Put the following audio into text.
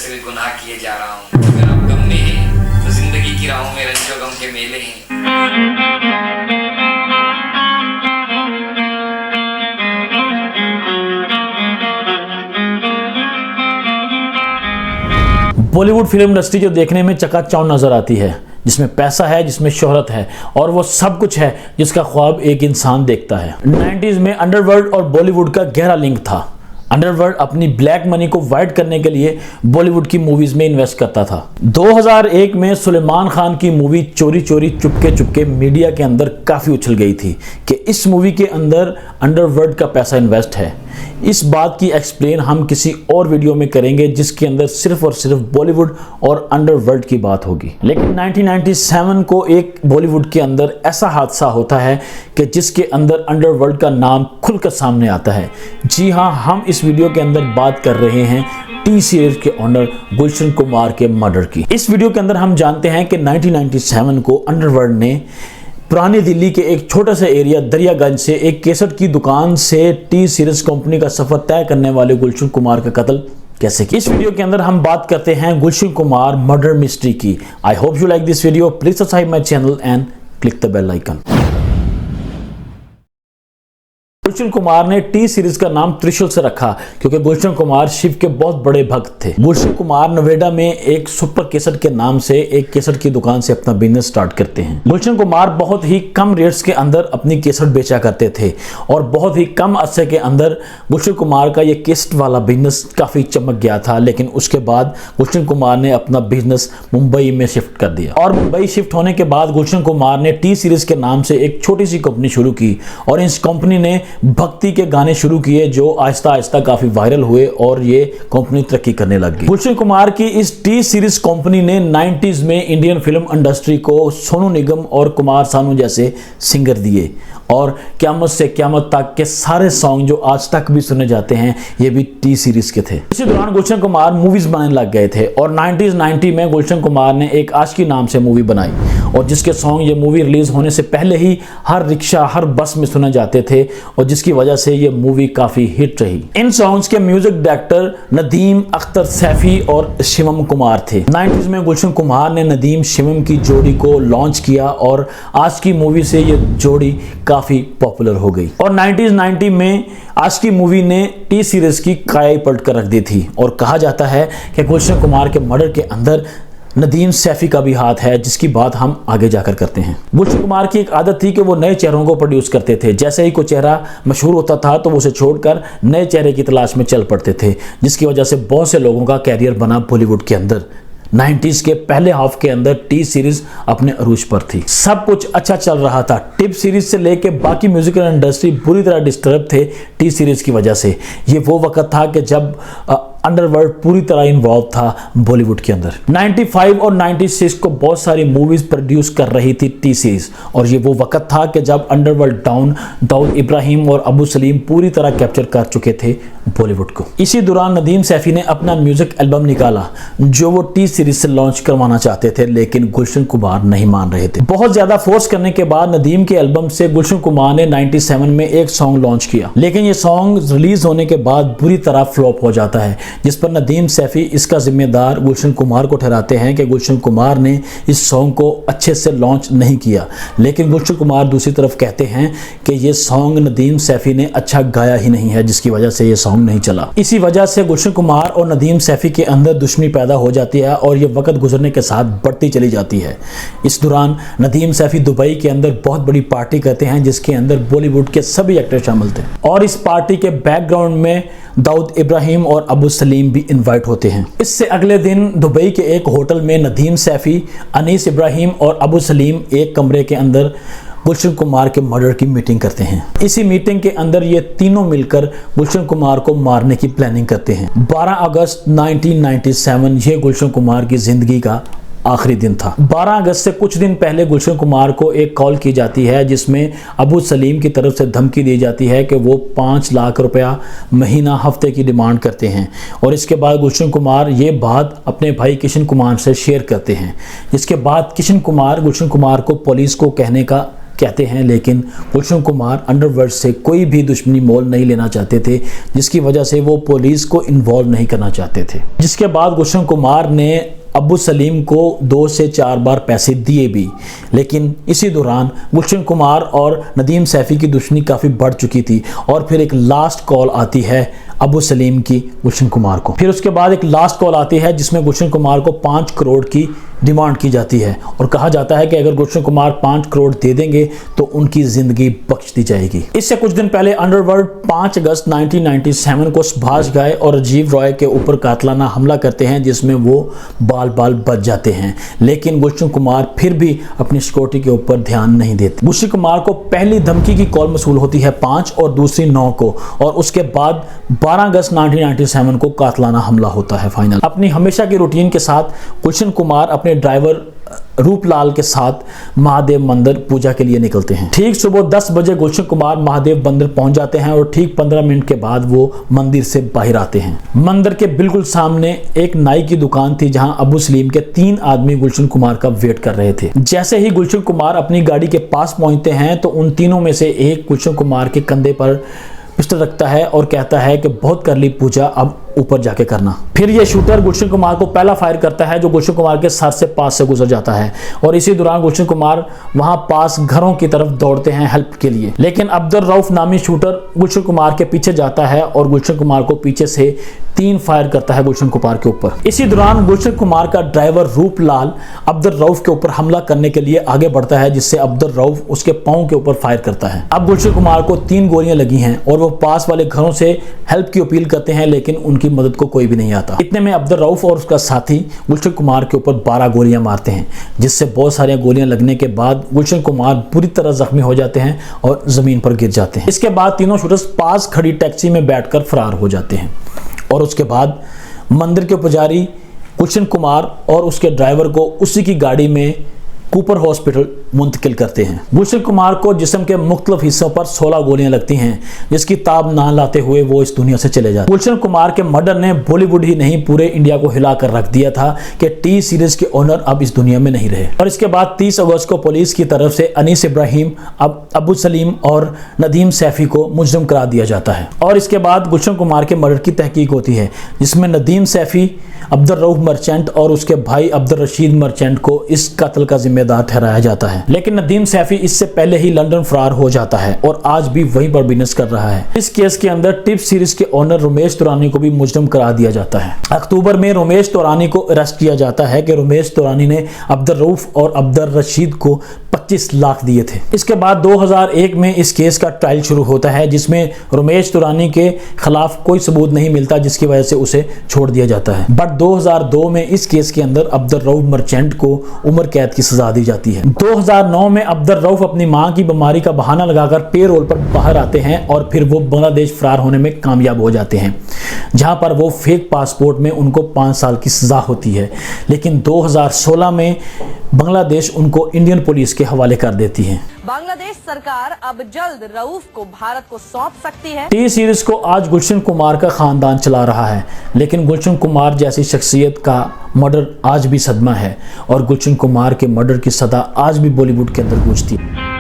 सिर्फ गुनाह किए जा रहा हूँ। अगर आप गम में हैं तो जिंदगी की राहों में रंजो गम के मेले हैं। बॉलीवुड फिल्म इंडस्ट्री जो देखने में चकाचौंध नजर आती है, जिसमें पैसा है, जिसमें शोहरत है और वो सब कुछ है जिसका ख्वाब एक इंसान देखता है। 90s में अंडरवर्ल्ड और बॉलीवुड का गहरा लिंक था। अंडरवर्ल्ड अपनी ब्लैक मनी को वाइट करने के लिए बॉलीवुड की मूवीज में इन्वेस्ट करता था। 2001 में सुलेमान खान की मूवी चोरी चोरी चुपके चुपके मीडिया के अंदर काफ़ी उछल गई थी कि इस मूवी के अंदर अंडरवर्ल्ड का पैसा इन्वेस्ट है। इस बात की एक्सप्लेन हम किसी और वीडियो में करेंगे जिसके अंदर सिर्फ और सिर्फ बॉलीवुड और अंडरवर्ल्ड की बात होगी। लेकिन 1997 को एक बॉलीवुड के अंदर ऐसा हादसा होता है कि जिसके अंदर अंडरवर्ल्ड का नाम खुलकर सामने आता है। जी हाँ, हम इस वीडियो के अंदर बात कर रहे हैं टी सीरीज के ओनर गुलशन कुमार के मर्डर की। इस वीडियो के अंदर हम जानते हैं कि 1997 को अंडरवर्ल्ड ने पुरानी दिल्ली के एक छोटे से एरिया दरियागंज से एक केसट की दुकान से टी सीरीज कंपनी का सफर तय करने वाले गुलशन कुमार का कत्ल कैसे किया। इस वीडियो के अंदर हम बात करते हैं गुलशन कुमार मर्डर मिस्ट्री की। I hope you like this video. Please subscribe my channel and click the bell icon. Gulshan Kumar ने टी सीरीज का नाम त्रिशूल से रखा क्योंकि गुलशन कुमार शिव के बहुत बड़े भक्त थे। गुलशन कुमार नोएडा में एक सुपर केसट के नाम से एक केसट की दुकान से अपना बिजनेस स्टार्ट करते हैं। गुलशन कुमार बहुत ही कम रेट्स के अंदर अपनी केसट बेचा करते थे और बहुत ही कम अरसे के अंदर गुलशन कुमार का ये केसट वाला बिजनेस काफी चमक गया था। लेकिन उसके बाद गुलशन कुमार ने अपना बिजनेस मुंबई में शिफ्ट कर दिया और मुंबई शिफ्ट होने के बाद गुलशन कुमार ने टी सीरीज के नाम से एक छोटी सी कंपनी शुरू की और इस कंपनी ने भक्ति के गाने शुरू किए जो आहिस्ता आहिस्ता काफी वायरल हुए और ये कंपनी तरक्की करने लग गई। गुलशन कुमार की इस टी सीरीज कंपनी ने 90s में इंडियन फिल्म इंडस्ट्री को सोनू निगम और कुमार सानू जैसे सिंगर दिए और क़यामत से क़यामत तक के सारे सॉन्ग जो आज तक भी सुने जाते हैं ये भी टी सीरीज के थे। इसी दौरान गुलशन कुमार मूवीज बनाने लग गए थे और 90 में गुलशन कुमार ने एक आशिकी नाम से मूवी बनाई और जिसके सॉन्ग ये मूवी रिलीज होने से पहले ही हर रिक्शा हर बस में सुने जाते थे और जिसकी वजह से ये मूवी काफी हिट रही। इन सॉन्ग्स के म्यूजिक डायरेक्टर नदीम अख्तर सैफी और शिवम कुमार थे। 90s में गुलशन कुमार ने नदीम शिवम की जोड़ी को लॉन्च किया और आज की मूवी से ये जोड़ी काफी पॉपुलर हो गई और 90 में आज की मूवी ने टी सीरीज की काया पलट कर रख दी थी और कहा जाता है कि गुलशन कुमार के मर्डर के अंदर नदीम सैफी का भी हाथ है, जिसकी बात हम आगे जाकर करते हैं। गुलशन कुमार की एक आदत थी कि वो नए चेहरों को प्रोड्यूस करते थे। जैसे ही कोई चेहरा मशहूर होता था तो वो उसे छोड़कर नए चेहरे की तलाश में चल पड़ते थे, जिसकी वजह से बहुत से लोगों का कैरियर बना बॉलीवुड के अंदर। 90s के पहले हाफ के अंदर टी सीरीज अपने अरूज पर थी, सब कुछ अच्छा चल रहा था। टिप सीरीज से लेके बाकी म्यूजिकल इंडस्ट्री बुरी तरह डिस्टर्ब थे टी सीरीज की वजह से। ये वो वक्त था कि जब अंडरवर्ल्ड पूरी तरह इन्वॉल्व था बॉलीवुड के अंदर। 95 और 96 को बहुत सारी मूवीज प्रोड्यूस कर रही थी टी सीरीज और ये वो वक्त था कि जब अंडरवर्ल्ड डाउन दाऊद इब्राहिम और अबू सलीम पूरी तरह कैप्चर कर चुके थे बॉलीवुड को। इसी दौरान नदीम सैफी ने अपना म्यूजिक एल्बम निकाला जो वो टी सीरीज से लॉन्च करवाना चाहते थे, लेकिन गुलशन कुमार नहीं मान रहे थे। बहुत ज्यादा फोर्स करने के बाद नदीम के एल्बम से गुलशन कुमार ने 97 में एक सॉन्ग लॉन्च किया, लेकिन ये सॉन्ग रिलीज होने के बाद बुरी तरह फ्लॉप हो जाता है, जिस पर नदीम सैफी इसका जिम्मेदार गुलशन कुमार को ठहराते हैं कि गुलशन कुमार ने इस सॉन्ग को अच्छे से लॉन्च नहीं किया। लेकिन गुलशन कुमार दूसरी तरफ कहते हैं कि ये सॉन्ग नदीम सैफी ने अच्छा गाया ही नहीं है, जिसकी वजह से ये सॉन्ग नहीं चला। इसी वजह से गुलशन कुमार और नदीम सैफी के अंदर दुश्मनी पैदा हो जाती है और ये वक्त गुजरने के साथ बढ़ती चली जाती है। इस दौरान नदीम सैफी दुबई के अंदर बहुत बड़ी पार्टी करते हैं जिसके अंदर बॉलीवुड के सभी एक्टर शामिल थे और इस पार्टी के बैकग्राउंड में दाऊद इब्राहिम और अबू सलीम भी इनवाइट होते हैं। इससे अगले दिन दुबई के एक होटल में नदीम सैफी, अनीस इब्राहिम और अबू सलीम एक कमरे के अंदर गुलशन कुमार के मर्डर की मीटिंग करते हैं। इसी मीटिंग के अंदर ये तीनों मिलकर गुलशन कुमार को मारने की प्लानिंग करते हैं। 12 अगस्त 1997 ये गुलशन कुमार की जिंदगी का आखिरी दिन था। 12 अगस्त से कुछ दिन पहले गुलशन कुमार को एक कॉल की जाती है जिसमें अबू सलीम की तरफ से धमकी दी जाती है कि वो 5 लाख रुपया महीना हफ्ते की डिमांड करते हैं और इसके बाद गुलशन कुमार ये बात अपने भाई किशन कुमार से शेयर करते हैं, जिसके बाद किशन कुमार गुलशन कुमार को पुलिस को कहते हैं, लेकिन गुलशन कुमार अंडरवर्ल्ड से कोई भी दुश्मनी मोल नहीं लेना चाहते थे, जिसकी वजह से वो पुलिस को इन्वॉल्व नहीं करना चाहते थे। जिसके बाद गुलशन कुमार ने अब्बू सलीम को 2 से 4 बार पैसे दिए भी, लेकिन इसी दौरान गुलशन कुमार और नदीम सैफ़ी की दुश्मनी काफ़ी बढ़ चुकी थी और फिर एक लास्ट कॉल आती है अब्बू सलीम की गुलशन कुमार को। फिर उसके बाद एक लास्ट कॉल आती है जिसमें गुलशन कुमार को 5 करोड़ की डिमांड की जाती है और कहा जाता है कि अगर गुलशन कुमार 5 करोड़ दे देंगे तो उनकी ज़िंदगी बख्श दी जाएगी। इससे कुछ दिन पहले अंडरवर्ल्ड 5 अगस्त 1997 को सुभाष घाई और राजीव रॉय के ऊपर कातलाना हमला करते हैं, जिसमें वो बाल बाल बच जाते हैं, लेकिन गुलशन कुमार फिर भी अपनी सिक्योरिटी के ऊपर ध्यान नहीं देते। गुलशन कुमार को पहली धमकी की कॉल मसूल होती है 5 और दूसरी 9 को, और उसके बाद 12 अगस्त 1997 को कातलाना हमला होता है फाइनल। अपनी हमेशा की रूटीन के साथ गुलशन कुमार अपने ड्राइवर रूपलाल के साथ महादेव मंदिर पूजा के लिए निकलते हैं। ठीक सुबह 10 बजे गुलशन कुमार महादेव मंदिर पहुंच जाते हैं और ठीक 15 मिनट के बाद वो मंदिर से बाहर आते हैं। मंदिर के बिल्कुल सामने एक नाई की दुकान थी जहां अब्बू सलीम के 3 आदमी गुलशन कुमार का वेट कर रहे थे। जैसे ही गुलशन कुमार अपनी गाड़ी के पास पहुंचते हैं तो उन तीनों में से एक गुलशन कुमार के कंधे पर पिस्टल रखता है और कहता है कि बहुत कर ली पूजा, अब ऊपर जाके करना। फिर ये शूटर गुलशन कुमार को पहला फायर करता है जो गुलशन कुमार के सर से पास से गुजर जाता है, और इसी दौरान गुलशन कुमार वहां पास घरों की तरफ दौड़ते हैं हेल्प के लिए, लेकिन अब्दुल रऊफ नामी शूटर गुलशन कुमार के पीछे जाता है और गुलशन कुमार को पीछे से 3 फायर करता है गुलशन कुमार के ऊपर। इसी दौरान गुलशन कुमार का ड्राइवर रूपलाल अब्दुल रऊफ के ऊपर हमला करने के लिए आगे बढ़ता है, जिससे अब्दुल रऊफ उसके पांव के ऊपर फायर करता है। अब गुलशन कुमार को 3 गोलियां लगी हैं और वो पास वाले घरों से हेल्प की अपील करते हैं, लेकिन उनकी मदद को कोई भी नहीं आता। इतने में अब्दुल रऊफ और उसका साथी गुलशन कुमार के ऊपर 12 गोलियां मारते हैं, जिससे बहुत सारी गोलियां लगने के बाद गुलशन कुमार बुरी तरह जख्मी हो जाते हैं और जमीन पर गिर जाते हैं। इसके बाद तीनों शूटर्स पास खड़ी टैक्सी में बैठकर फरार हो जाते हैं और उसके बाद मंदिर के पुजारी गुलशन कुमार और उसके ड्राइवर को उसी की गाड़ी में कूपर हॉस्पिटल मुंतकिल करते हैं। गुलशन कुमार को जिस्म के मुख्तलिफ हिस्सों पर 16 गोलियां लगती हैं, जिसकी ताब ना लाते हुए वो इस दुनिया से चले जाते हैं। गुलशन कुमार के मर्डर ने बॉलीवुड ही नहीं पूरे इंडिया को हिला कर रख दिया था कि टी सीरीज के ओनर अब इस दुनिया में नहीं रहे। और इसके बाद 30 अगस्त को पुलिस की तरफ से अनीस इब्राहिम, अब्बू सलीम और नदीम सैफ़ी को मुजरिम करार दिया जाता है। और इसके बाद गुलशन कुमार के मर्डर की तहकीक होती है, जिसमें नदीम सैफ़ी, अब्दुल रऊफ मर्चेंट और उसके भाई अब्दुल रशीद मर्चेंट को इस कत्ल का जिम्मेदार ठहराया जाता है। लेकिन नदीम सैफ़ी इससे पहले ही लंदन फरार हो जाता है और आज भी वहीं पर बिजनेस कर रहा है। इस केस के अंदर टिप सीरीज के ओनर रमेश तौरानी को भी मुजरिम करार दिया जाता है। अक्टूबर में रमेश तौरानी को अरेस्ट किया जाता है कि रमेश तौरानी ने अब्दुल रऊफ और अब्दुल रशीद को 25 लाख दिए थे। इसके बाद 2001 में इस केस का ट्रायल शुरू होता है, जिसमें रमेश तौरानी के खिलाफ कोई सबूत नहीं मिलता, जिसकी वजह से उसे छोड़ दिया जाता है। बट 2002 में इस केस के अंदर अब्दुल रऊफ मर्चेंट को उम्र कैद की सजा दी जाती है। 2009 में अब्दुल रऊफ अपनी मां की बीमारी का बहाना लगाकर पे रोल पर बाहर आते हैं और फिर वो बांग्लादेश फरार होने में कामयाब हो जाते हैं, जहां पर वो फेक पासपोर्ट में उनको 5 साल की सजा होती है। लेकिन 2016 में बांग्लादेश उनको इंडियन पुलिस के हवाले कर देती है। बांग्लादेश सरकार अब जल्द रऊफ को भारत को सौंप सकती है। टी सीरीज को आज गुलशन कुमार का खानदान चला रहा है, लेकिन गुलशन कुमार जैसी शख्सियत का मर्डर आज भी सदमा है और गुलशन कुमार के मर्डर की सदा आज भी बॉलीवुड के अंदर गूंजती है।